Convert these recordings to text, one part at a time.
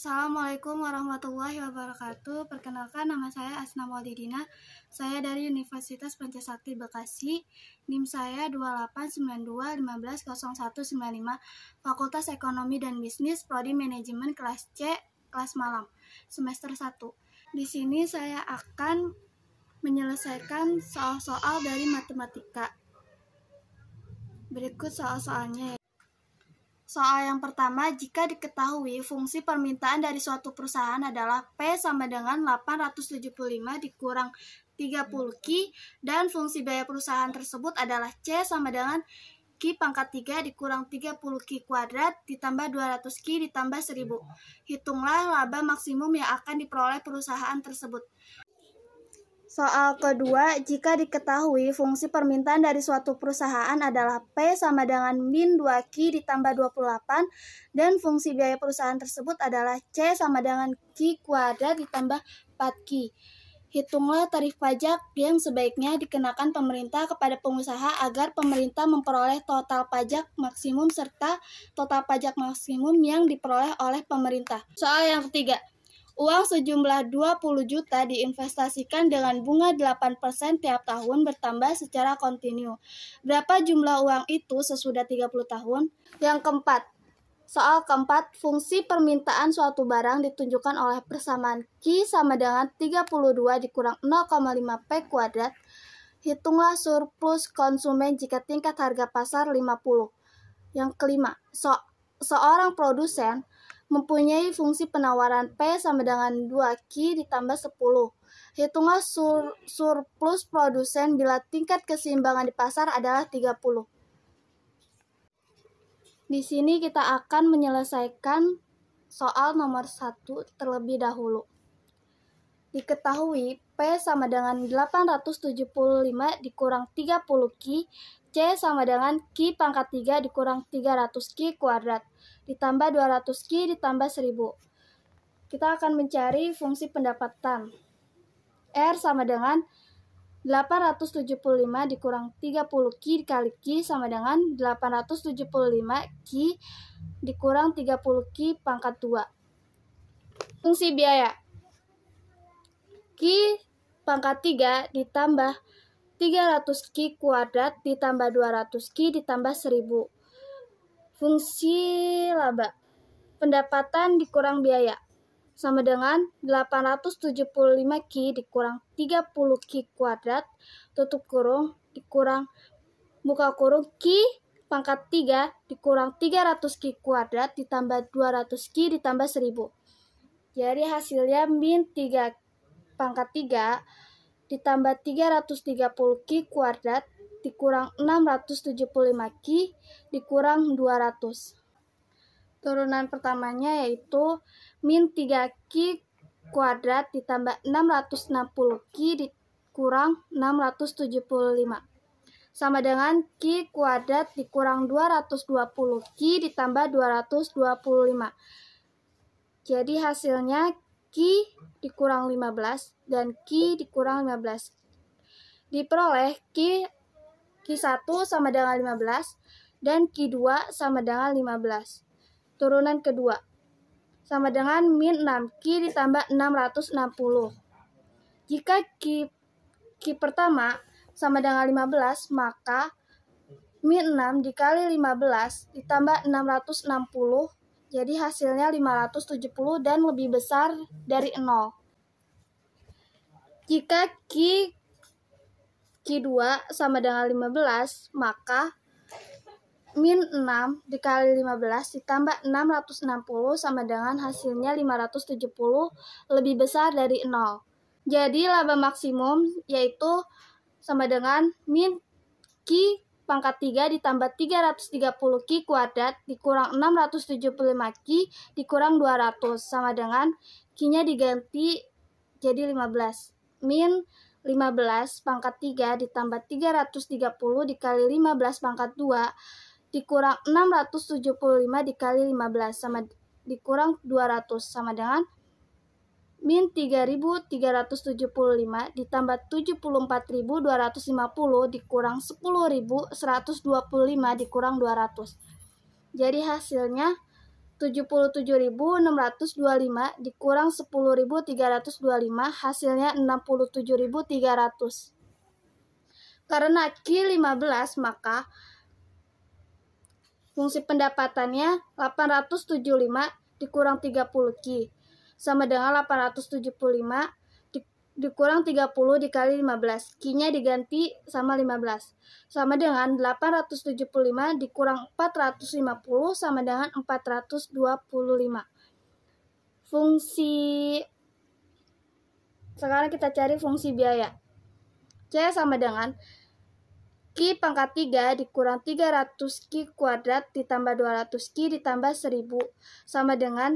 Assalamualaikum warahmatullahi wabarakatuh. Perkenalkan, nama saya Asna Maulidina. Saya dari Universitas Pancasakti Bekasi. NIM saya 2892150195, Fakultas Ekonomi dan Bisnis, Prodi Manajemen kelas C, kelas malam, semester 1. Di sini saya akan menyelesaikan soal-soal dari matematika. Berikut soal-soalnya. Soal yang pertama, jika diketahui fungsi permintaan dari suatu perusahaan adalah P sama dengan 875 dikurang 30 Q, dan fungsi biaya perusahaan tersebut adalah C sama dengan Q pangkat 3 dikurang 30 Q kuadrat ditambah 200 Q ditambah 1000. Hitunglah laba maksimum yang akan diperoleh perusahaan tersebut. Soal kedua, jika diketahui fungsi permintaan dari suatu perusahaan adalah P sama dengan min 2Q ditambah 28, dan fungsi biaya perusahaan tersebut adalah C sama dengan Q kuadrat ditambah 4Q. Hitunglah tarif pajak yang sebaiknya dikenakan pemerintah kepada pengusaha agar pemerintah memperoleh total pajak maksimum serta total pajak maksimum yang diperoleh oleh pemerintah. Soal yang ketiga. Uang sejumlah 20 juta diinvestasikan dengan bunga 8% tiap tahun bertambah secara kontinu. Berapa jumlah uang itu sesudah 30 tahun? Yang keempat. Soal keempat, fungsi permintaan suatu barang ditunjukkan oleh persamaan Q sama dengan 32 dikurang 0,5 P kuadrat. Hitunglah surplus konsumen jika tingkat harga pasar 50. Yang kelima, seorang produsen mempunyai fungsi penawaran P sama dengan 2Q ditambah 10. Hitunglah surplus produsen bila tingkat keseimbangan di pasar adalah 30. Di sini kita akan menyelesaikan soal nomor 1 terlebih dahulu. Diketahui P sama dengan 875 dikurang 30 Q, C sama dengan Q pangkat 3 dikurang 300 Q kuadrat ditambah 200 Q ditambah 1000. Kita akan mencari fungsi pendapatan. R sama dengan 875 dikurang 30 Q dikali Q sama dengan 875 Q dikurang 30 Q pangkat 2. Fungsi biaya. Q pangkat 3 ditambah 300 Q kuadrat ditambah 200 Q ditambah 1000. Fungsi laba. Pendapatan dikurang biaya sama dengan 875 Q dikurang 30 Q kuadrat tutup kurung dikurang buka kurung Q pangkat 3 dikurang 300 Q kuadrat ditambah 200 Q ditambah 1000. Jadi hasilnya min 3 pangkat 3 ditambah 330 Q kuadrat dikurang 675 Q dikurang 200. Turunan pertamanya yaitu min 3Q kuadrat ditambah 660 Q dikurang 675 sama dengan Q kuadrat dikurang 220 Q ditambah 225. Jadi hasilnya Q dikurang 15 dan Q dikurang 15. Diperoleh Q1 sama dengan 15 dan Q2 sama dengan 15. Turunan kedua sama dengan min 6Q ditambah 660. Jika Q pertama sama dengan 15, maka min 6 dikali 15 ditambah 660, jadi hasilnya 570 dan lebih besar dari 0. Jika Q2 sama dengan 15, maka min 6 dikali 15 ditambah 660 sama dengan hasilnya 570 lebih besar dari 0. Jadi laba maksimum yaitu sama dengan min Q pangkat 3 ditambah 330 Q kuadrat dikurang 675 Q dikurang 200 sama dengan Q-nya diganti jadi 15. Min 15 pangkat 3 ditambah 330 dikali 15 pangkat 2 dikurang 675 dikali 15 sama dikurang 200 sama dengan min 3.375 ditambah 74.250 dikurang 10.125 dikurang 200. Jadi hasilnya 77.625 dikurang 10.325, hasilnya 67.300. Karena Q 15, maka fungsi pendapatannya 875 dikurang 30 Q sama dengan 875 dikurang 30 dikali 15. Q-nya diganti sama 15. Sama dengan 875 dikurang 450 sama dengan 425. Sekarang kita cari fungsi biaya. C sama dengan Q pangkat 3 dikurang 300 Q kuadrat ditambah 200 Q ditambah 1000 sama dengan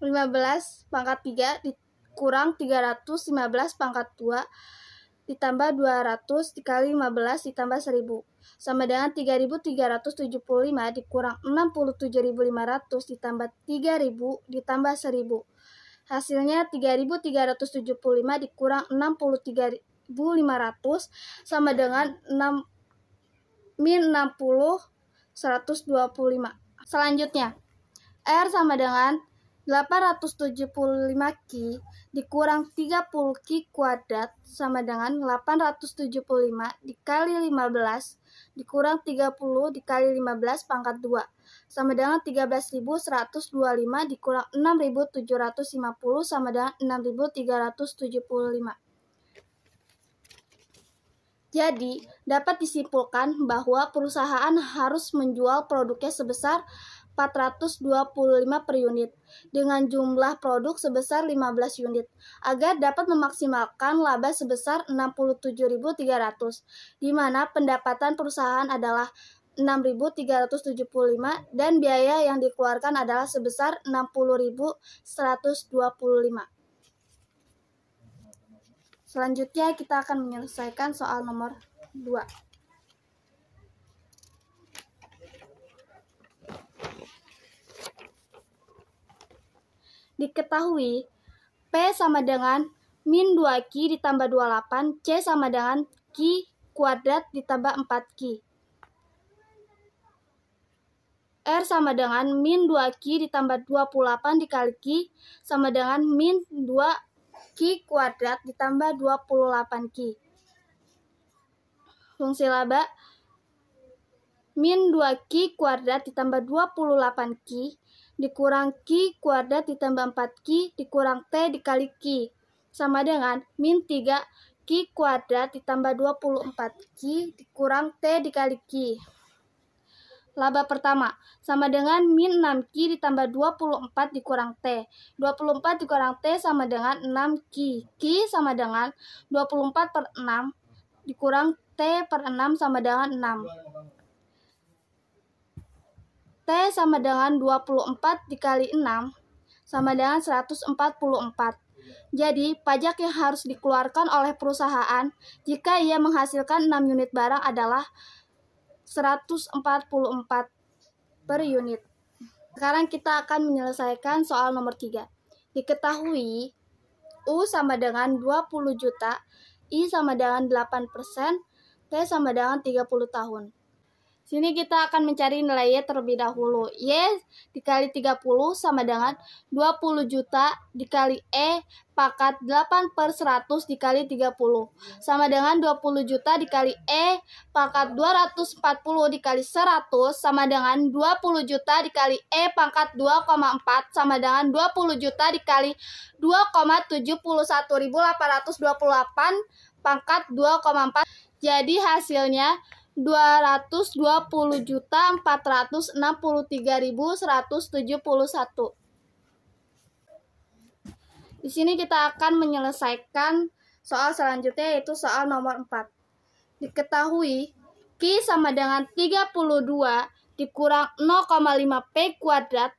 15 pangkat 3 dikurang 315 pangkat 2 ditambah 200 dikali 15 ditambah 1000 sama dengan 3375 dikurang 67.500 ditambah 3000 ditambah 1000. Hasilnya 3375 dikurang 63.500 sama dengan min 60 125. Selanjutnya, R sama dengan 875 Q dikurang 30 Q kuadrat sama dengan 875 dikali 15 dikurang 30 dikali 15 pangkat 2 sama dengan 13.125 dikurang 6.750 sama dengan 6.375. Jadi, dapat disimpulkan bahwa perusahaan harus menjual produknya sebesar 425 per unit dengan jumlah produk sebesar 15 unit agar dapat memaksimalkan laba sebesar 67.300, di mana pendapatan perusahaan adalah 6.375 dan biaya yang dikeluarkan adalah sebesar 60.125. Selanjutnya kita akan menyelesaikan soal nomor 2. Diketahui P sama dengan min 2Q ditambah 28, C sama dengan Q kuadrat ditambah 4Q. R sama dengan min 2Q ditambah 28 dikali Q sama dengan min 2Q kuadrat ditambah 28Q. Fungsi laba min 2Q kuadrat ditambah 28Q dikurang Q kuadrat ditambah 4Q dikurang T dikali Q sama dengan min 3Q kuadrat ditambah 24Q dikurang T dikali Q. Laba pertama sama dengan min 6Q ditambah 24 dikurang T. 24 dikurang T sama dengan 6Q. Q sama dengan 24 per 6 dikurang T per 6 sama dengan 6. T sama dengan 24 dikali 6 sama dengan 144. Jadi, pajak yang harus dikeluarkan oleh perusahaan jika ia menghasilkan 6 unit barang adalah 144 per unit. Sekarang kita akan menyelesaikan soal nomor 3. Diketahui U sama dengan 20 juta, I sama dengan 8%, T sama dengan 30 tahun. Sini kita akan mencari nilai Y terlebih dahulu. Y dikali 30 sama dengan 20 juta dikali E pangkat 8 per 100 dikali 30. Sama dengan 20 juta dikali E pangkat 240 dikali 100 sama dengan 20 juta dikali E pangkat 2,4 sama dengan 20 juta dikali 2,71828 pangkat 2,4. Jadi hasilnya 220.463.171. Di sini kita akan menyelesaikan soal selanjutnya, yaitu soal nomor 4. Diketahui Q sama dengan 32 dikurang 0,5 P kuadrat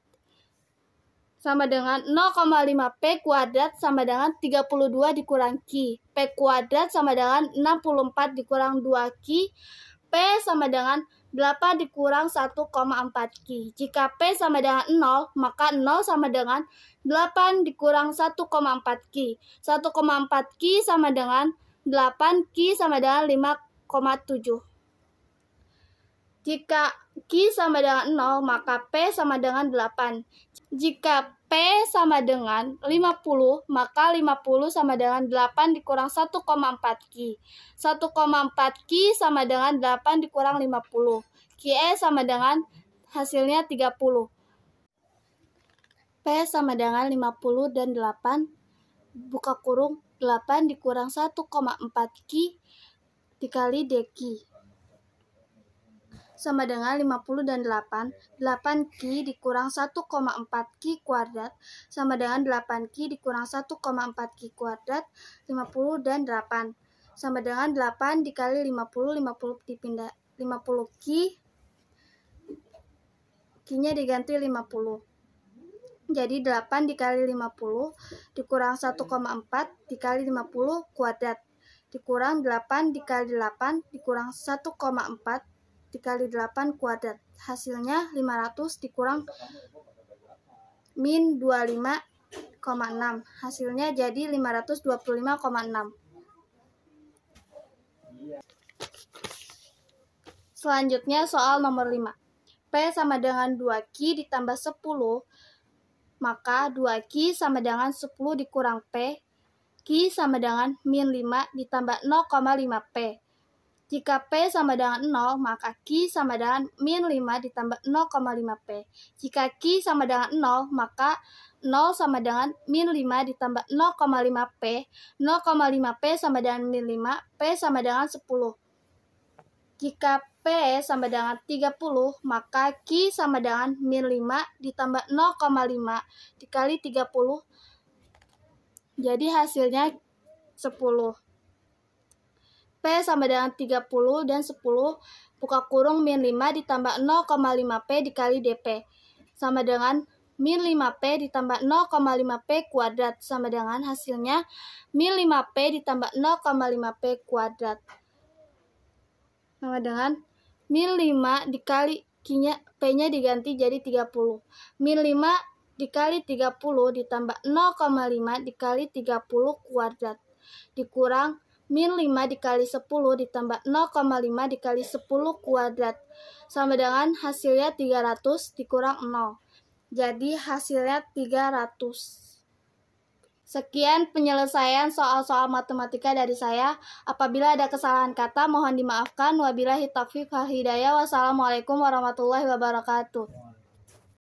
sama dengan 0,5 P kuadrat sama dengan 32 dikurang Q. P kuadrat sama dengan 64 dikurang 2Q. P sama dengan 8 dikurang 1,4 Q. Jika P sama dengan 0, maka 0 sama dengan 8 dikurang 1,4 Q. 1,4 Q sama dengan 8 Q sama dengan 5,7. Jika Q sama dengan 0, maka P sama dengan 8. Jika P sama dengan 50, maka 50 sama dengan 8 dikurang 1,4 Q. 1,4 Q sama dengan 8 dikurang 50. QE sama dengan hasilnya 30. P sama dengan 50 dan 8, buka kurung, 8 dikurang 1,4 Q dikali DQ. Sama dengan 50 dan 8, 8 Q dikurang 1,4 Q kuadrat sama dengan 8 Q dikurang 1,4 Q kuadrat, 50 dan 8. Sama dengan 8 dikali 50, 50 dipindah 50 Q, Q-nya diganti 50. Jadi 8 dikali 50 dikurang 1,4 dikali 50 kuadrat, dikurang 8 dikali 8 dikurang 1,4 dikali 8 kuadrat. Hasilnya 500 dikurang min 25,6. Hasilnya jadi 525,6. Selanjutnya soal nomor 5. P sama dengan 2Q ditambah 10, maka 2Q sama dengan 10 dikurang P. Q sama dengan min 5 ditambah 0,5 P. Jika P sama dengan 0, maka Q sama dengan min 5 ditambah 0,5 P. Jika Q sama dengan 0, maka 0 sama dengan min 5 ditambah 0,5 P. 0,5 P sama dengan min 5, P sama dengan 10. Jika P sama dengan 30, maka Q sama dengan min 5 ditambah 0,5 dikali 30. Jadi hasilnya 10. P sama dengan 30 dan 10, buka kurung, min 5 ditambah 0,5 P dikali DP. Sama dengan min 5P ditambah 0,5 P kuadrat. Sama dengan hasilnya min 5P ditambah 0,5 P kuadrat. Sama dengan min 5 dikali P-nya diganti jadi 30. Min 5 dikali 30 ditambah 0,5 dikali 30 kuadrat. Dikurang min 5 dikali 10 ditambah 0,5 dikali 10 kuadrat. Sama dengan hasilnya 300 dikurang 0. Jadi hasilnya 300. Sekian penyelesaian soal-soal matematika dari saya. Apabila ada kesalahan kata, mohon dimaafkan. Wabillahi taufiq wal hidayah. Wassalamualaikum warahmatullahi wabarakatuh.